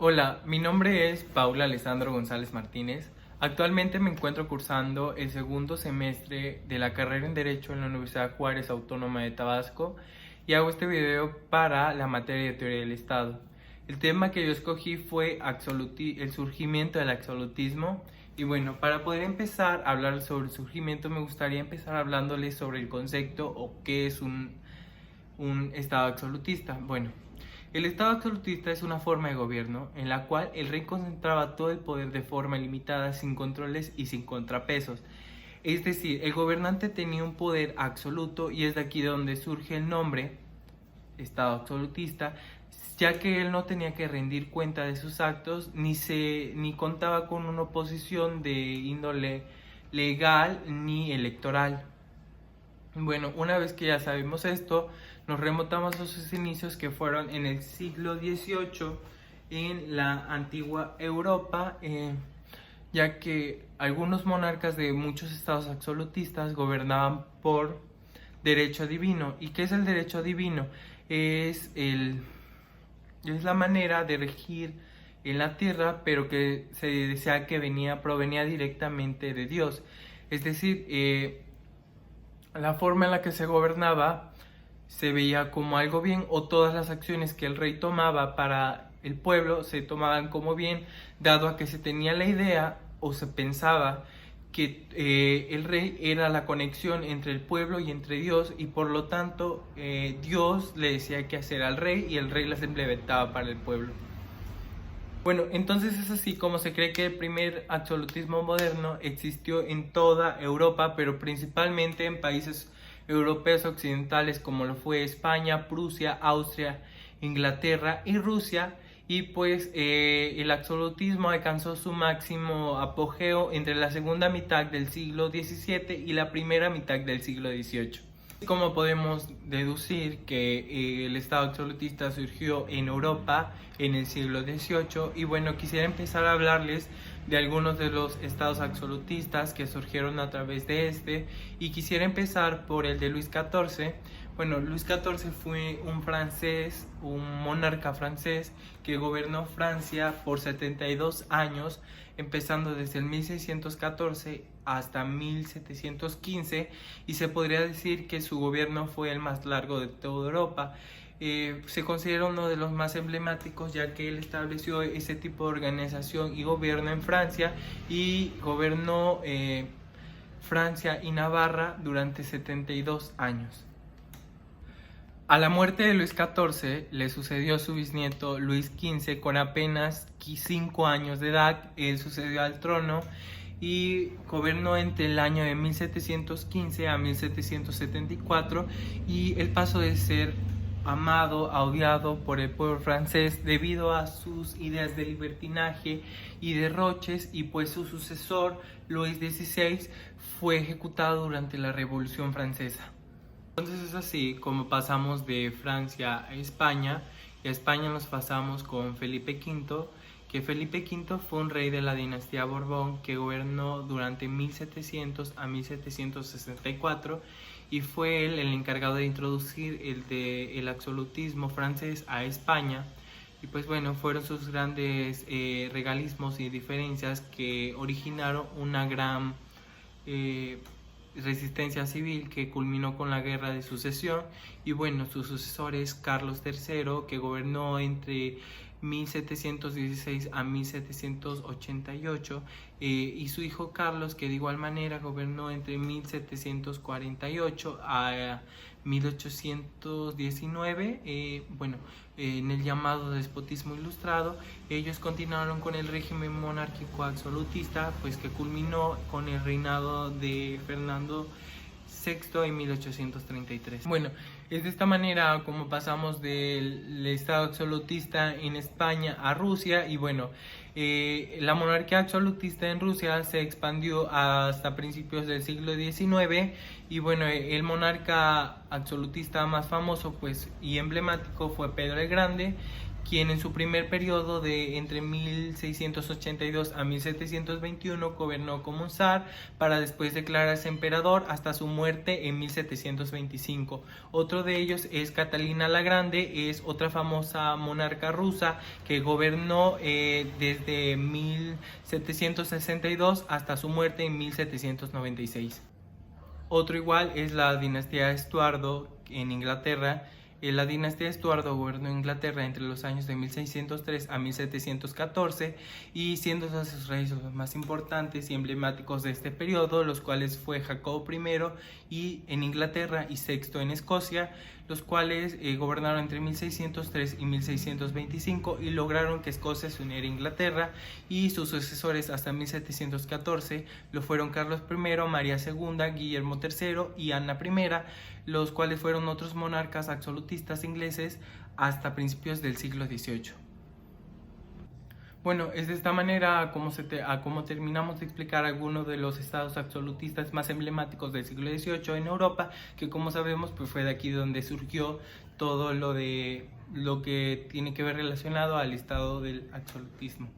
Hola, mi nombre es Paula Alessandro González Martínez. Actualmente me encuentro cursando el segundo semestre de la carrera en Derecho en la Universidad Juárez Autónoma de Tabasco y hago este video para la materia de Teoría del Estado. El tema que yo escogí fue el surgimiento del absolutismo y bueno, para poder empezar a hablar sobre el surgimiento me gustaría empezar hablándoles sobre el concepto o qué es un Estado absolutista. Bueno, el Estado absolutista es una forma de gobierno en la cual el rey concentraba todo el poder de forma limitada, sin controles y sin contrapesos. Es decir, el gobernante tenía un poder absoluto y es de aquí de donde surge el nombre Estado absolutista, ya que él no tenía que rendir cuenta de sus actos ni contaba con una oposición de índole legal ni electoral. Bueno, una vez que ya sabemos esto, nos remontamos a sus inicios que fueron en el siglo XVIII en la antigua Europa, ya que algunos monarcas de muchos estados absolutistas gobernaban por derecho divino. ¿Y qué es el derecho divino? Es la manera de regir en la tierra, pero que se decía que provenía directamente de Dios. Es decir, la forma en la que se gobernaba se veía como algo bien, o todas las acciones que el rey tomaba para el pueblo se tomaban como bien, dado a que se tenía la idea o se pensaba que el rey era la conexión entre el pueblo y entre Dios, y por lo tanto Dios le decía qué hacer al rey y el rey las implementaba para el pueblo. Bueno, entonces es así como se cree que el primer absolutismo moderno existió en toda Europa, pero principalmente en países europeos occidentales como lo fue España, Prusia, Austria, Inglaterra y Rusia. Y pues el absolutismo alcanzó su máximo apogeo entre la segunda mitad del siglo XVII y la primera mitad del siglo XVIII. Como podemos deducir que el Estado absolutista surgió en Europa en el siglo XVIII, y bueno, quisiera empezar a hablarles de algunos de los estados absolutistas que surgieron a través de y quisiera empezar por el de Luis XIV. Bueno, Luis XIV fue un monarca francés que gobernó Francia por 72 años, empezando desde el 1614 hasta 1715, y se podría decir que su gobierno fue el más largo de toda Europa. Se considera uno de los más emblemáticos, ya que él estableció ese tipo de organización y gobierno en Francia, y gobernó Francia y Navarra durante 72 años. A la muerte de Luis XIV le sucedió su bisnieto Luis XV con apenas 5 años de edad. Él sucedió al trono y gobernó entre el año de 1715 a 1774, y él pasó de ser amado a odiado por el pueblo francés debido a sus ideas de libertinaje y derroches, y pues su sucesor Luis XVI fue ejecutado durante la Revolución Francesa. Entonces es así como pasamos de Francia a España, y a España nos pasamos con Felipe V, que Felipe V fue un rey de la dinastía Borbón que gobernó durante 1700 a 1764, y fue él el encargado de introducir el absolutismo francés a España. Y pues bueno, fueron sus grandes regalismos y diferencias que originaron una gran resistencia civil que culminó con la Guerra de Sucesión. Y bueno, su sucesor es Carlos III, que gobernó entre 1716 a 1788, y su hijo Carlos, que de igual manera gobernó entre 1748 a 1819. En el llamado despotismo ilustrado, ellos continuaron con el régimen monárquico absolutista, pues que culminó con el reinado de Fernando VI en 1833. Bueno, es de esta manera como pasamos del Estado absolutista en España a Rusia. Y bueno, la monarquía absolutista en Rusia se expandió hasta principios del siglo XIX. Y bueno, el monarca absolutista más famoso pues y emblemático fue Pedro el Grande, quien en su primer periodo de entre 1682 a 1721 gobernó como un zar para después declararse emperador hasta su muerte en 1725. Otro de ellos es Catalina la Grande, es otra famosa monarca rusa que gobernó desde 1762 hasta su muerte en 1796. Otro igual es la dinastía Estuardo en Inglaterra. La dinastía Estuardo gobernó Inglaterra entre los años de 1603 a 1714 y siendo dos sus reyes los más importantes y emblemáticos de este periodo, los cuales fue Jacobo I en Inglaterra y Sexto en Escocia, los cuales gobernaron entre 1603 y 1625 y lograron que Escocia se uniera a Inglaterra, y sus sucesores hasta 1714 lo fueron Carlos I, María II, Guillermo III y Ana I, los cuales fueron otros monarcas absolutistas ingleses hasta principios del siglo XVIII. Bueno, es de esta manera como terminamos de explicar algunos de los estados absolutistas más emblemáticos del siglo XVIII en Europa, que como sabemos pues fue de aquí donde surgió todo lo que tiene que ver relacionado al estado del absolutismo.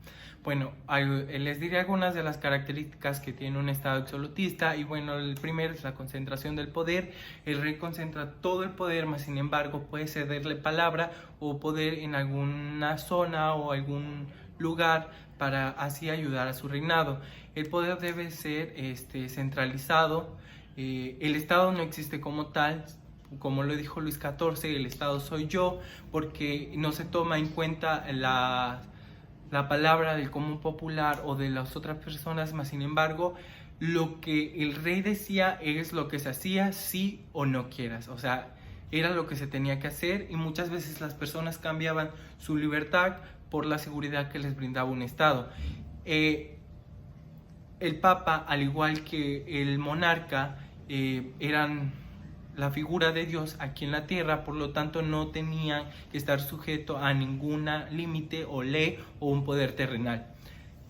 Bueno, les diré algunas de las características que tiene un estado absolutista, y bueno, el primero es la concentración del poder. El rey concentra todo el poder, mas sin embargo puede cederle palabra o poder en alguna zona o algún lugar para así ayudar a su reinado. El poder debe ser centralizado. El Estado no existe como tal. Como lo dijo Luis XIV, el Estado soy yo, porque no se toma en cuenta la palabra del común popular o de las otras personas, mas sin embargo lo que el rey decía es lo que se hacía, sí o no quieras. O sea, era lo que se tenía que hacer, y muchas veces las personas cambiaban su libertad por la seguridad que les brindaba un Estado. El Papa, al igual que el monarca, eran la figura de Dios aquí en la tierra, por lo tanto no tenían que estar sujeto a ningún límite o ley o un poder terrenal.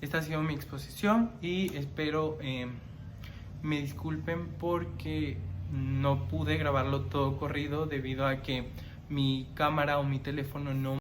Esta ha sido mi exposición y espero me disculpen porque no pude grabarlo todo corrido debido a que mi cámara o mi teléfono no